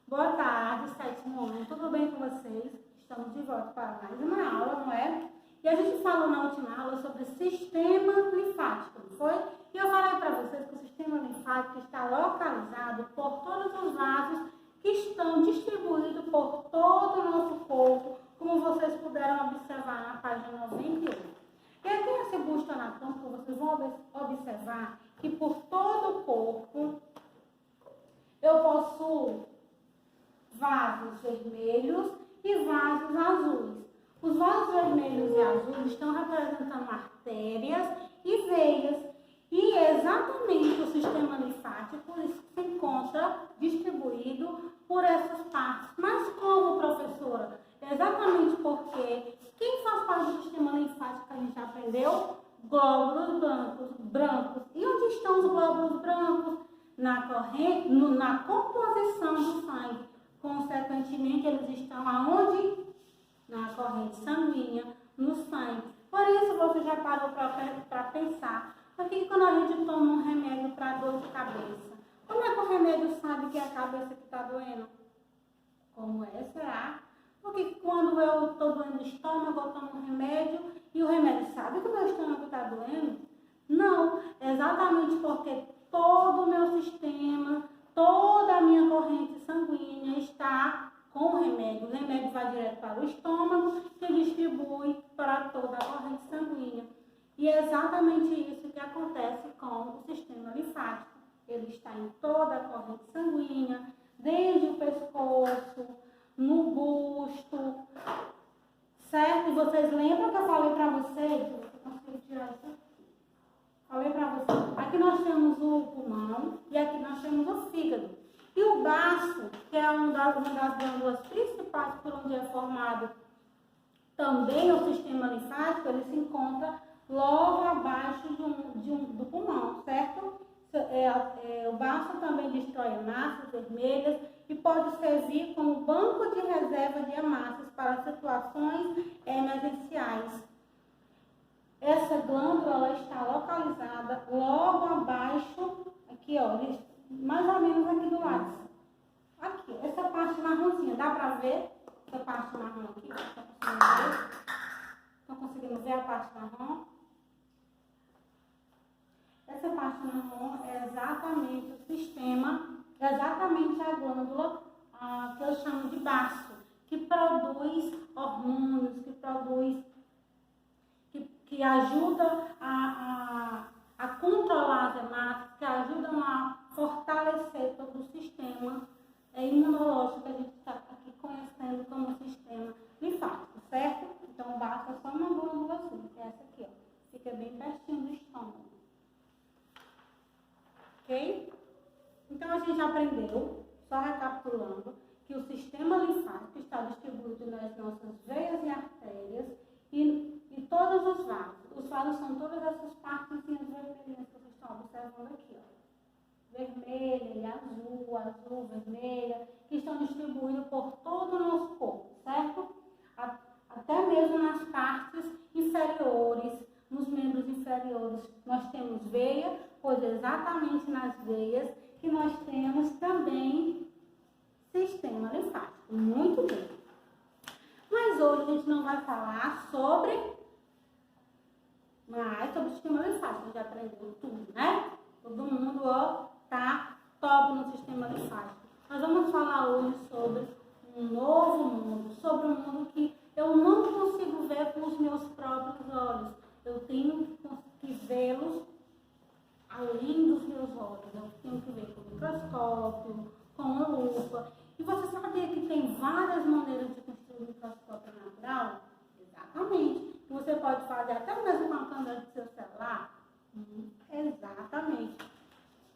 Boa tarde, sétimo ano. Tudo bem com vocês? Estamos de volta para mais uma aula, não é? E a gente falou na última aula sobre sistema linfático, não foi? E eu falei para vocês que o sistema linfático está localizado por todos os vasos que estão distribuídos por todo o nosso corpo, como vocês puderam observar na página 98. E aqui nesse busto anatômico, vocês vão observar que por todo o corpo eu possuo vasos vermelhos e vasos azuis. Os vasos vermelhos e azuis estão representando artérias e veias. E exatamente o sistema linfático se encontra distribuído por essas partes. Mas como, professora? Exatamente porque quem faz parte do sistema linfático que a gente aprendeu? Glóbulos brancos. E onde estão os glóbulos brancos? Na composição do sangue. Consequentemente, eles estão aonde? Na corrente sanguínea, no sangue. Por isso, você já parou para pensar. Porque quando a gente toma um remédio para dor de cabeça, como é que o remédio sabe que é a cabeça que está doendo? Como é? Será? Porque quando eu estou doendo o estômago, eu tomo um remédio e o remédio sabe que o meu estômago está doendo? Não, exatamente porque todo o meu sistema, toda a minha corrente sanguínea está com o remédio. O remédio vai direto para o estômago e distribui para toda a corrente sanguínea. E é exatamente isso que acontece com o sistema linfático. Ele está em toda a corrente sanguínea, desde o pescoço, no busto, certo? E vocês lembram que eu falei para vocês? Você conseguiu tirar isso aqui? Falei para vocês. Aqui nós temos o pulmão e aqui nós temos o fígado. E o baço, que é uma das glândulas principais por onde é formado também o sistema linfático, ele se encontra logo abaixo do pulmão, certo? O baço também destrói hemácias vermelhas e pode servir como banco de reserva de hemácias para situações emergenciais. Essa glândula ela está localizada logo abaixo, aqui ó, mais ou menos aqui do lado. Aqui, essa parte marronzinha, dá para ver? Essa parte marrom aqui, estão conseguindo ver a parte marrom? Essa parte marrom é exatamente o sistema, exatamente a glândula que eu chamo de baço, que produz hormônios, que ajuda a controlar as hemácias, que ajudam a fortalecer todo o sistema imunológico que a gente está aqui conhecendo como sistema linfático, certo? Então o baço é só uma glândula assim, que é essa aqui, ó, fica bem pertinho do estômago. Ok? Então a gente aprendeu, só recapitulando, que o sistema linfático está distribuído nas nossas veias e artérias e todos os vasos. Os vasos são todas essas partezinhas vermelhinhas que vocês estão observando aqui, ó. Vermelha e azul, azul, vermelha, que estão distribuídos por todo o nosso corpo, certo? Até mesmo nas partes inferiores, nos membros inferiores, nós temos veia, pois é exatamente nas veias que nós temos também sistema linfático. Muito bem. Mas hoje a gente não vai falar sobre o sistema linfático. A gente já aprendeu tudo, né? Todo mundo, ó, tá top no sistema linfático. Nós vamos falar hoje sobre um novo mundo, sobre um mundo que eu não consigo ver com os meus próprios olhos. Eu tenho que vê-los além dos meus olhos. Eu tenho que ver com o microscópio, com a lupa. E você sabia que tem várias maneiras de construir um microscópio natural? Exatamente. Você pode fazer até mesmo com a câmera do seu celular? Exatamente.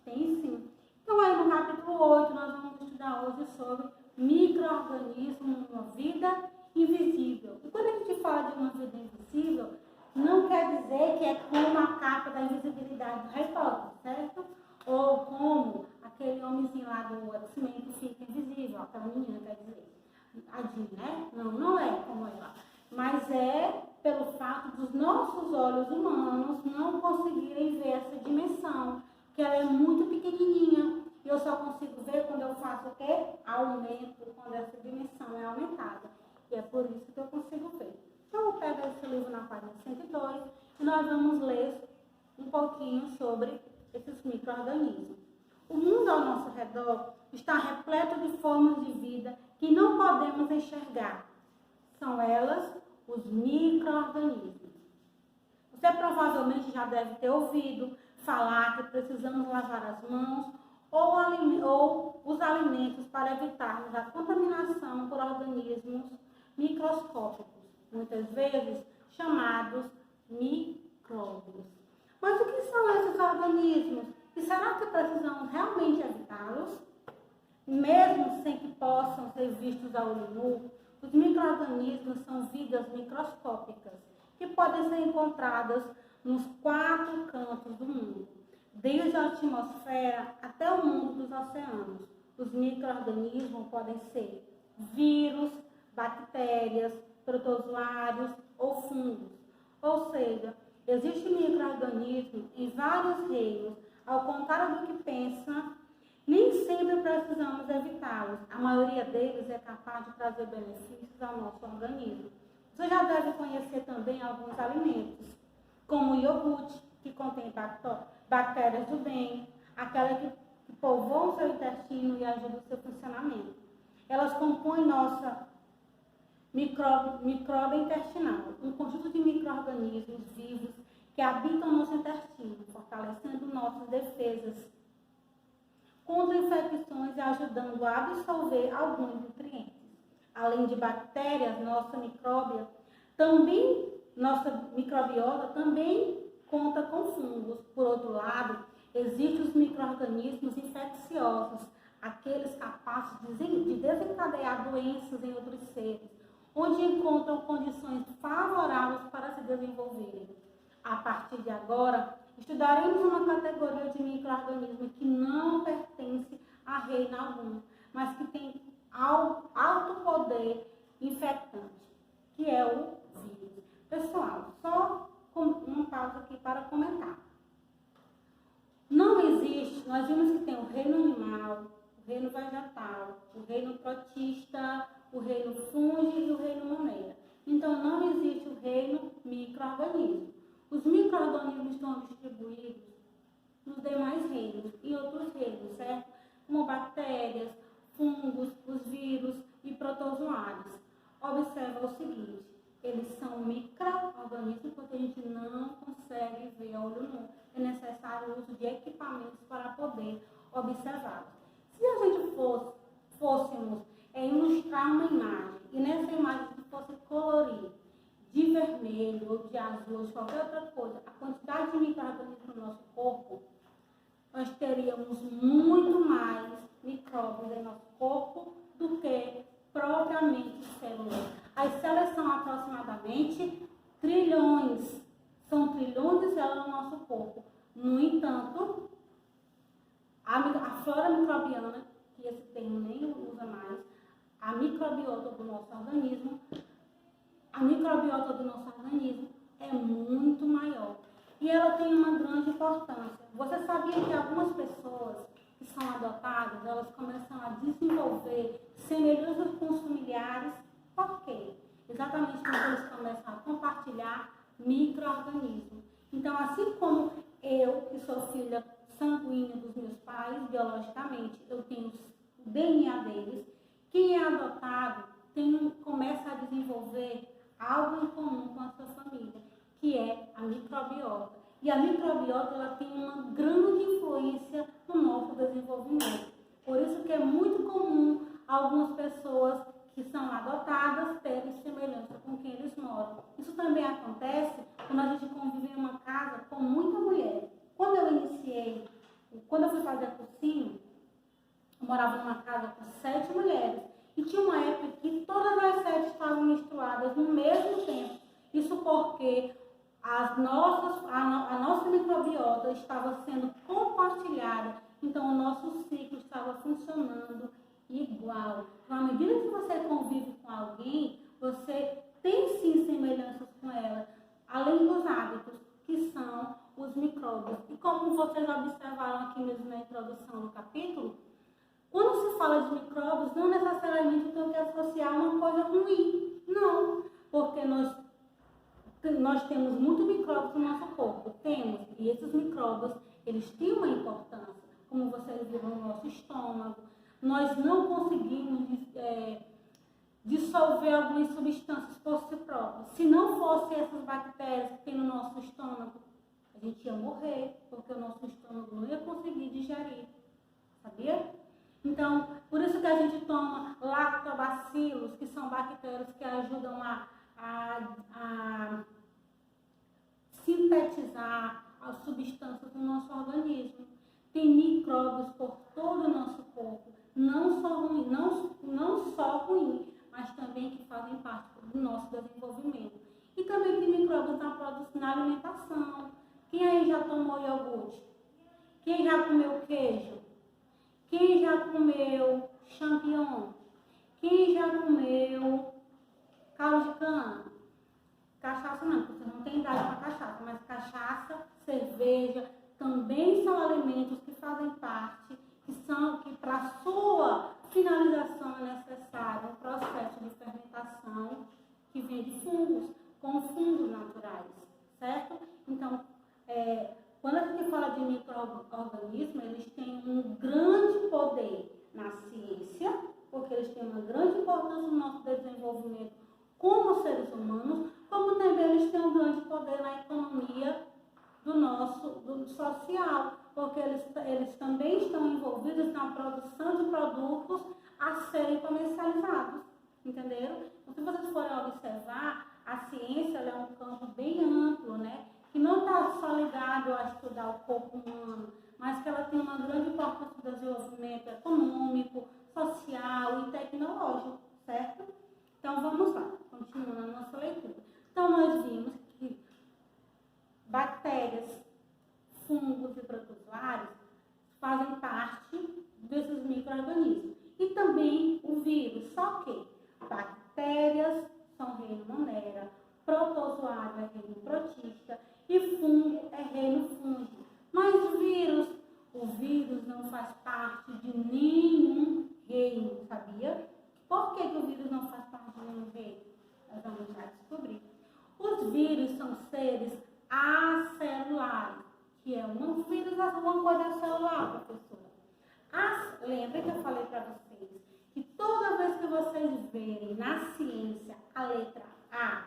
Tem sim. Então aí no capítulo 8 nós vamos estudar hoje sobre micro-organismos, uma vida invisível. E quando a gente fala de uma vida invisível, não quer dizer que é como a capa da invisibilidade do Harry Potter, certo? Ou como aquele homenzinho lá do X-Men que fica invisível, aquela menina, quer dizer, a Jean, né? Não é como ela. Mas é pelo fato dos nossos olhos humanos não conseguirem ver essa dimensão, que ela é muito pequenininha. E eu só consigo consigo ver quando eu faço o quê? Aumento, quando essa dimensão é aumentada. E é por isso que eu consigo ver. Então, eu pego esse livro na página 102 e nós vamos ler um pouquinho sobre esses micro-organismos. O mundo ao nosso redor está repleto de formas de vida que não podemos enxergar. São elas os micro-organismos. Você provavelmente já deve ter ouvido falar que precisamos lavar as mãos ou os alimentos para evitarmos a contaminação por organismos microscópicos, muitas vezes chamados micróbios. Mas o que são esses organismos? E será que precisamos realmente evitá-los? Mesmo sem que possam ser vistos a olho nu, os micro-organismos são vidas microscópicas que podem ser encontradas nos 4 cantos do mundo, desde a atmosfera até o mundo dos oceanos. Os micro-organismos podem ser vírus, bactérias, protozoários ou fungos. Ou seja, existem micro-organismos em vários reinos. Ao contrário do que pensa, nem sempre precisamos evitá-los. A maioria deles é capaz de trazer benefícios ao nosso organismo. Você já deve conhecer também alguns alimentos, como o iogurte, que contém bactérias do bem, aquelas que povoam o seu intestino e ajudam o seu funcionamento. Elas compõem nossa micróbio intestinal, um conjunto de micro-organismos vivos que habitam nosso intestino, fortalecendo nossas defesas contra infecções e ajudando a absorver alguns nutrientes. Além de bactérias, nossa microbiota também conta com fungos. Por outro lado, existem os micro-organismos infecciosos, aqueles capazes de desencadear doenças em outros seres, onde encontram condições favoráveis para se desenvolverem. A partir de agora, estudaremos uma categoria de micro-organismos que não pertence a reino algum, mas que tem alto poder infectante, que é o vírus. Pessoal, só uma pausa aqui para comentar. Não existe, nós vimos que tem o reino animal, o reino vegetal, o reino protista, o reino fungo e o reino moneira. Então, não existe o reino micro-organismo. Os micro-organismos estão distribuídos nos demais reinos e outros reinos, certo? Como bactérias, fungos, os vírus e protozoários. Observa o seguinte, eles são micro-organismos porque a gente não consegue ver a olho nu. É necessário o uso de equipamentos para poder observá-los. Se a gente fôssemos ilustrar uma imagem e nessa imagem a gente fosse colorir de vermelho ou de azul ou de qualquer outra coisa, a quantidade de micro-organismos no nosso corpo, nós teríamos muito mais micróbios em nosso corpo do que propriamente células. As células são aproximadamente trilhões, são trilhões de células no nosso corpo. No entanto, a flora microbiana, que esse termo nem usa mais, a microbiota do nosso organismo, é muito maior. E ela tem uma grande importância. Você sabia que algumas pessoas que são adotadas, elas começam a desenvolver semelhanças com os familiares? Por quê? Exatamente porque eles começam a compartilhar micro-organismos. Então, assim como eu, que sou filha sanguínea dos meus pais, biologicamente, eu tenho o DNA deles, quem é adotado começa a desenvolver algo em comum com a sua família, que é a microbiota. E a microbiota ela tem uma grande influência no nosso desenvolvimento. Por isso que é muito comum algumas pessoas que são adotadas terem semelhança com quem eles moram. Isso também acontece quando a gente convive em uma casa com muita mulher. Quando eu fui fazer cursinho, eu morava numa casa com 7 mulheres. E tinha uma época que todas as 7 estavam menstruadas no mesmo tempo. Isso porque a nossa microbiota estava sendo compartilhada. Então, o nosso ciclo estava funcionando igual. Então, à medida que você convive com alguém, você tem sim semelhanças com ela, além dos hábitos, que são os micróbios. E como vocês observaram aqui mesmo na introdução do capítulo, fala de micróbios, não necessariamente eu tenho que associar uma coisa ruim. Não, porque nós temos muitos micróbios no nosso corpo. Temos, e esses micróbios, eles têm uma importância. Como vocês viram no nosso estômago, nós não conseguimos dissolver algumas substâncias por si próprios. Se não fossem essas bactérias que tem no nosso estômago, a gente ia morrer, porque o nosso estômago não ia conseguir digerir. Sabia? Então, por isso que a gente toma lactobacilos, que são bactérias que ajudam a sintetizar as substâncias do nosso organismo. Tem micróbios por todo o nosso corpo, não só ruim, mas também que fazem parte do nosso desenvolvimento. E também tem micróbios na alimentação. Quem aí já tomou iogurte? Quem já comeu queijo? Quem já comeu champignon? Quem já comeu caldo de cana? Cachaça não, porque você não tem idade para cachaça, mas cachaça, cerveja, também são alimentos que fazem parte, que para sua finalização é necessário um processo de fermentação que vem de fungos, com fungos naturais, certo? Então, quando a gente fala de micro-organismos, eles têm um grande poder na ciência, porque eles têm uma grande importância no nosso desenvolvimento como seres humanos, como também eles têm um grande poder na economia do social, porque eles também estão envolvidos na produção de produtos a serem comercializados, entenderam? Então, se vocês forem observar, a ciência é um campo bem amplo, né? Que não está só ligado a estudar o corpo humano, mas que ela tem uma grande importância no desenvolvimento econômico, social e tecnológico, certo? Então, vamos lá, continuando a nossa leitura. Então, nós vimos que bactérias, fungos e protozoários fazem parte desses micro-organismos. E também o vírus, só que bactérias são reino monera, protozoário é reino protista e fungo é reino fúngico. Mas o vírus não faz parte de nenhum reino, sabia? Por que o vírus não faz parte de nenhum reino? Nós vamos já descobrir. Os vírus são seres acelulares, que é um vírus, uma coisa celular, professora. Lembra que eu falei para vocês que toda vez que vocês verem na ciência a letra A,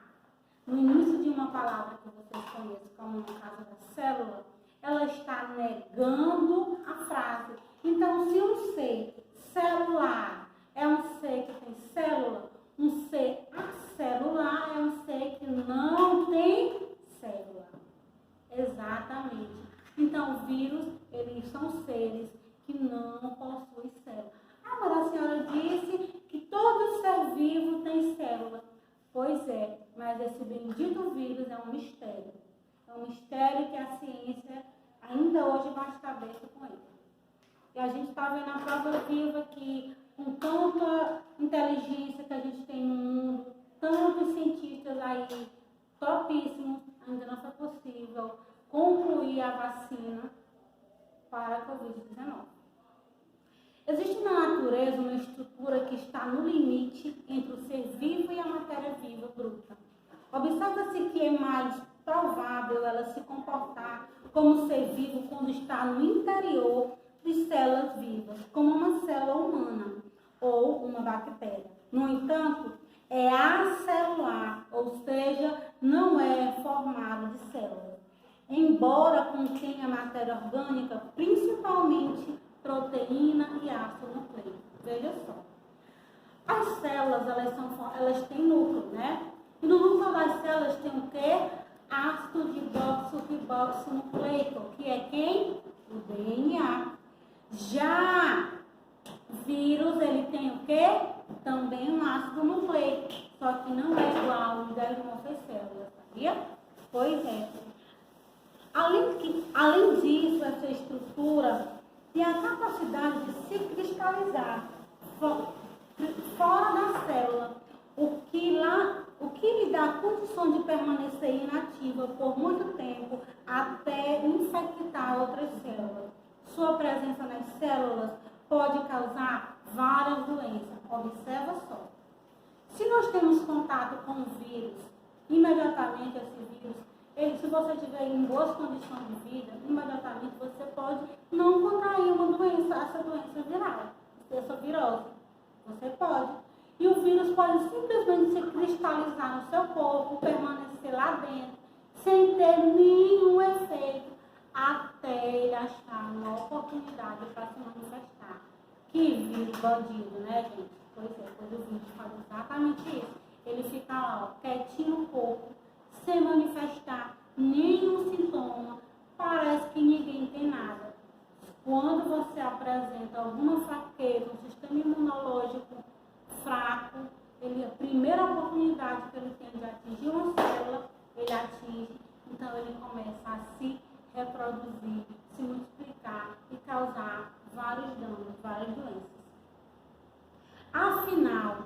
no início de uma palavra que vocês conhecem, como no caso da célula, ela está negando a frase. Então, se um ser celular é um ser que tem célula, um ser acelular é um ser que não tem célula. Exatamente. Então, vírus, eles são seres que não possuem célula. Agora, a senhora disse que todo ser vivo tem célula. Pois é, mas esse bendito vírus é um mistério. É um mistério que a ciência ainda hoje bate cabeça com ele. E a gente está vendo a prova viva que, com tanta inteligência que a gente tem no mundo, tantos cientistas aí topíssimos, ainda não foi possível concluir a vacina para a Covid-19. Existe na natureza uma estrutura que está no limite entre o ser vivo e a matéria viva bruta. Observa-se que é mais provável ela se comportar como ser vivo quando está no interior de células vivas, como uma célula humana ou uma bactéria. No entanto, é acelular, ou seja, não é formado de células. Embora contenha matéria orgânica, principalmente proteína e ácido nucleico. Veja só. As células, elas têm núcleo, né? E no núcleo das células tem o quê? Ácido riboxonucleico, que é quem? O DNA. Já vírus, ele tem o quê? Também um ácido nucleico, só que não é igual das nossas células, sabia? Pois é. Além disso, essa estrutura tem a capacidade de se cristalizar fora da célula, o que lhe dá condição de permanecer inativa por muito tempo até infectar outras células. Sua presença nas células pode causar várias doenças. Observa só. Se nós temos contato com o vírus, imediatamente esse vírus, se você estiver em boas condições de vida, imediatamente você pode não contrair uma doença, essa doença viral, essa virose. Você pode. E o vírus pode simplesmente se cristalizar no seu corpo, permanecer lá dentro, sem ter nenhum efeito, até ele achar uma oportunidade para se manifestar. Que vírus bandido, né, gente? Pois é, pois o vírus faz exatamente isso. Ele fica lá, ó, quietinho no corpo, sem manifestar nenhum sintoma, parece que ninguém tem nada. Quando você apresenta alguma fraqueza, um sistema imunológico fraco, a primeira oportunidade que ele tem de atingir uma célula, ele atinge, então ele começa a se reproduzir, se multiplicar e causar vários danos, várias doenças. Afinal,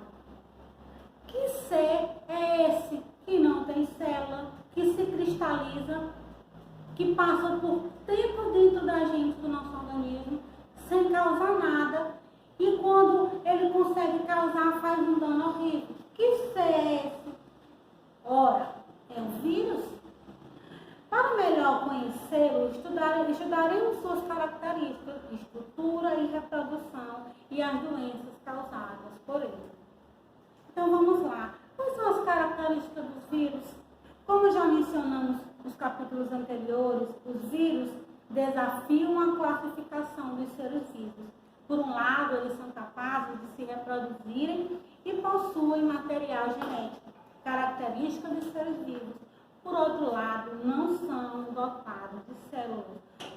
que ser é esse que não tem célula, que se cristaliza, que passa por tempo dentro da gente, do nosso organismo, sem causar nada, e quando ele consegue causar, faz um dano horrível? Que ser é esse? Ora, é um vírus? Para melhor conhecê-lo, estudaremos suas características, estrutura e reprodução e as doenças causadas por ele. Então vamos lá. Quais são as características dos vírus? Como já mencionamos nos capítulos anteriores, os vírus desafiam a classificação dos seres vivos. Por um lado, eles são capazes de se reproduzirem e possuem material genético, característica dos seres vivos. Por outro lado, não são dotados de células,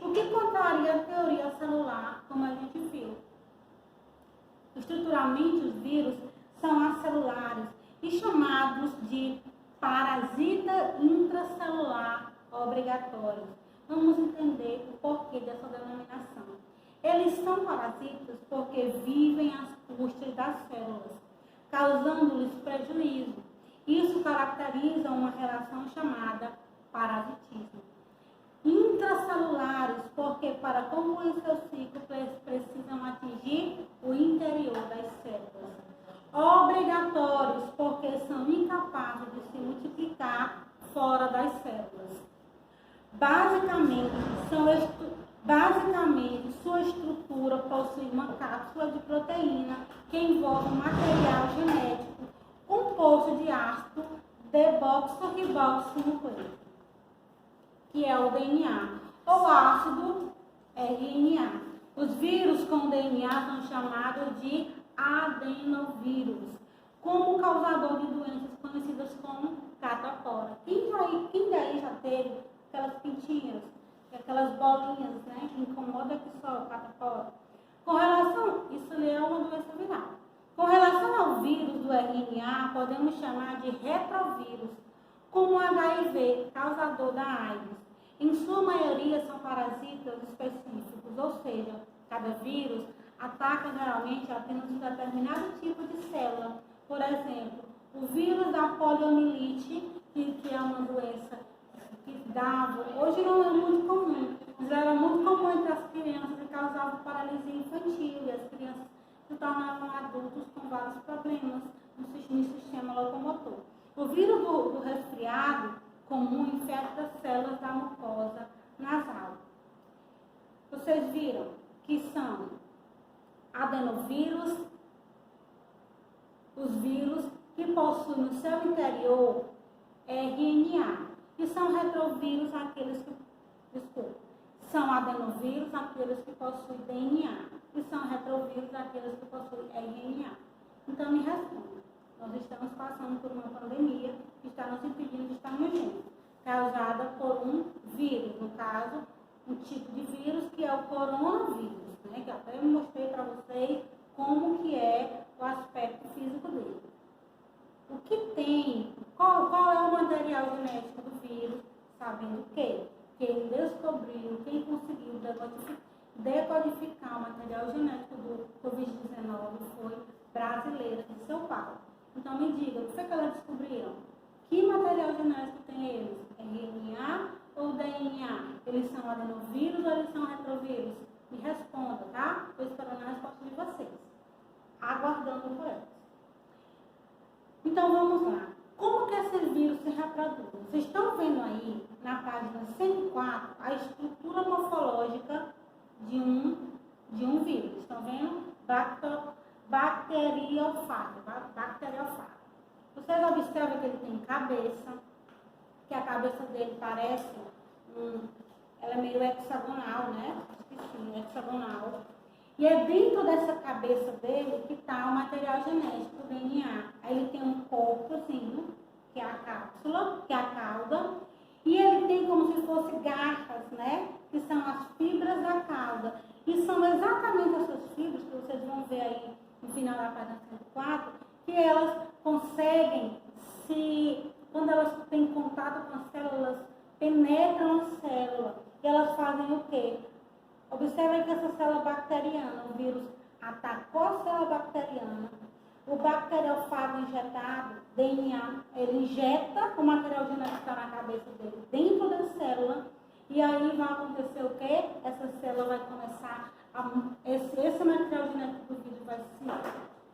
o que contraria a teoria celular, como a gente viu. Estruturalmente, os vírus são acelulares e chamados de parasita intracelular obrigatório. Vamos entender o porquê dessa denominação. Eles são parasitas porque vivem às custas das células, causando-lhes prejuízo. Isso caracteriza uma relação chamada parasitismo. Intracelulares porque, para concluir seu ciclo, precisam atingir o interior das células. Obrigatórios porque são incapazes de se multiplicar fora das células. Basicamente, sua estrutura possui uma cápsula de proteína que envolve um material genético composto de ácido desoxirribonucleico, que é o DNA, ou ácido RNA. Os vírus com DNA são chamados de adenovírus, como causador de doenças conhecidas como catapora. Quem daí já teve aquelas pintinhas, aquelas bolinhas, né, que incomoda que só o catapora? Com relação, isso é uma doença viral. Com relação ao vírus do RNA, podemos chamar de retrovírus, como o HIV, causador da AIDS. Em sua maioria são parasitas específicos, ou seja, cada vírus ataca geralmente apenas um determinado tipo de célula. Por exemplo, o vírus da poliomielite, que é uma doença que dava, hoje não é muito comum, mas era muito comum entre as crianças e causava paralisia infantil, e as crianças se tornavam adultos com vários problemas no sistema locomotor. O vírus do resfriado comum infecta as células da mucosa nasal. Vocês viram que são adenovírus, os vírus que possuem no seu interior RNA, e são retrovírus são adenovírus aqueles que possuem DNA, e são retrovírus aqueles que possuem RNA. Então me responda, nós estamos passando por uma pandemia que está nos impedindo de estarmos juntos, causada por um vírus, no caso, um tipo de vírus que é o coronavírus, né? Que eu até mostrei para vocês como que é o aspecto físico dele. O que tem, qual é o material genético do vírus, sabendo que quem descobriu, quem conseguiu decodificar o material genético do Covid-19 foi brasileira de São Paulo. Então me diga, o que foi que elas descobriram? Que material genético tem eles? RNA ou DNA? Eles são adenovírus ou eles são retrovírus? Me responda, tá? Estou esperando a resposta de vocês. aguardando por elas. Então vamos lá. Como que esse vírus se reproduz? Vocês estão vendo aí na página 104 a estrutura morfológica de um vírus. Estão vendo? Bacteriófago. Vocês observam que ele tem cabeça, que a cabeça dele parece ela é meio hexagonal, né? Esqueci, hexagonal. E é dentro dessa cabeça dele que está o material genético, o DNA. Aí ele tem um corpozinho, que é a cápsula, que é a cauda, e ele tem como se fosse garras, né? Que são as fibras da cauda. E são exatamente essas fibras que vocês vão ver aí no final da página 104, que elas conseguem quando elas têm contato com as células, penetram a célula. E elas fazem o quê? Observem que essa célula bacteriana, o vírus atacou a célula bacteriana, o bacteriófago injetado, DNA, ele injeta o material genético que está na cabeça dele dentro da célula, e aí vai acontecer o quê? Essa célula vai começar esse material genético do vírus vai se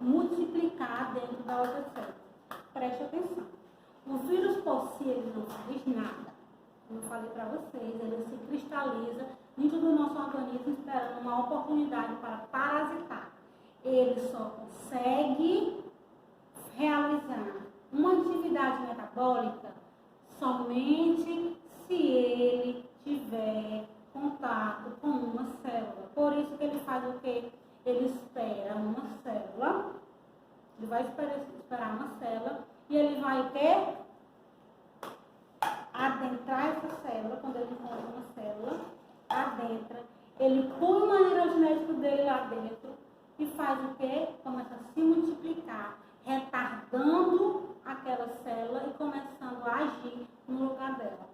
multiplicar dentro da outra célula. Preste atenção. O vírus por si, ele não faz nada. Como eu falei para vocês, ele se cristaliza dentro do nosso organismo esperando uma oportunidade para parasitar. Ele só consegue realizar uma atividade metabólica somente se ele tiver contato com uma célula. Por isso que ele faz o quê? Ele espera uma célula, ele vai esperar uma célula e ele vai o quê? Adentrar essa célula. Quando ele encontra uma célula, adentra, ele põe o material genético dele lá dentro e faz o quê? Começa a se multiplicar, retardando aquela célula e começando a agir no lugar dela.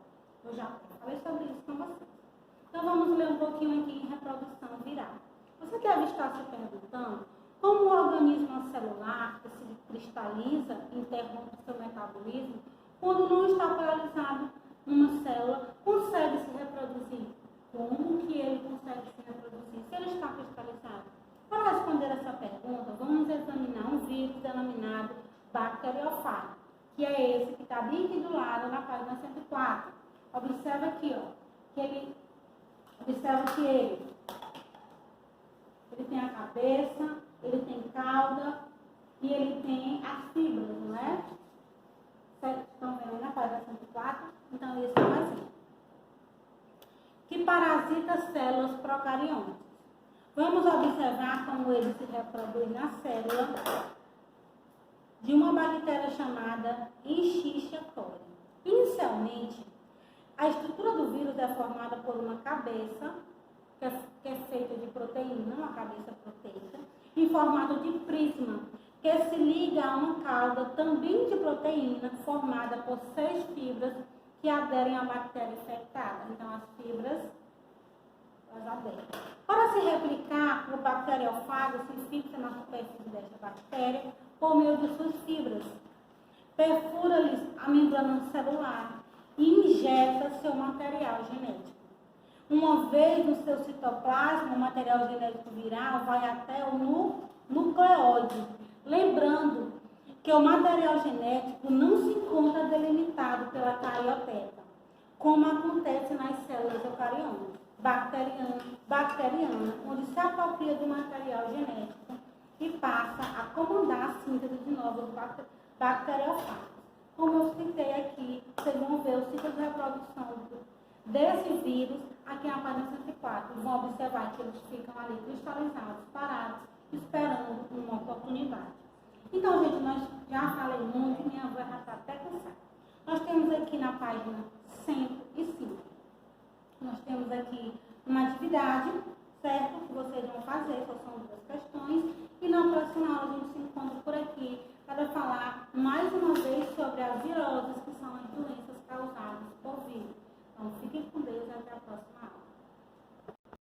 Eu já falei sobre isso com vocês. Então vamos ler um pouquinho aqui em reprodução viral. Você deve estar se perguntando como o organismo celular que se cristaliza e interrompe seu metabolismo, quando não está paralisado numa célula, consegue se reproduzir. Como que ele consegue se reproduzir se ele está cristalizado? Para responder essa pergunta, vamos examinar um vírus denominado bacteriófago, que é esse que está bem aqui do lado na página 104. Observa aqui, ó, observa que ele tem a cabeça, ele tem cauda e ele tem as fibras, não é? Estão vendo na página 104? Então, esse é o exemplo. Que parasita células procariontes. Vamos observar como ele se reproduz na célula de uma bactéria chamada Escherichia coli. Inicialmente, a estrutura do vírus é formada por uma cabeça, que é feita de proteína, uma cabeça proteica, em formato de prisma, que se liga a uma cauda também de proteína, formada por 6 fibras que aderem à bactéria infectada. Então, as fibras, elas aderem. Para se replicar, o bacteriófago se fixa na superfície desta bactéria por meio de suas fibras. Perfura-lhes a membrana celular e injeta seu material genético. Uma vez no seu citoplasma, o material genético viral vai até o nucleóide. Lembrando que o material genético não se encontra delimitado pela carioteca, como acontece nas células eucariontas, bacteriana, onde se apropria do material genético e passa a comandar a síntese de novos bacteriófagos. Como eu citei aqui, vocês vão ver o ciclo de reprodução desse vírus aqui na página 104. Vão observar que eles ficam ali cristalizados, parados, esperando uma oportunidade. Então, gente, nós já falei muito e minha voz já está até cansada. Nós temos aqui na página 105. Nós temos aqui uma atividade, certo? Que vocês vão fazer, só são 2 questões. E na próxima aula a gente se encontra por aqui para falar mais uma vez sobre as viroses, que são as doenças causadas por vírus. Então, fiquem com Deus e até a próxima.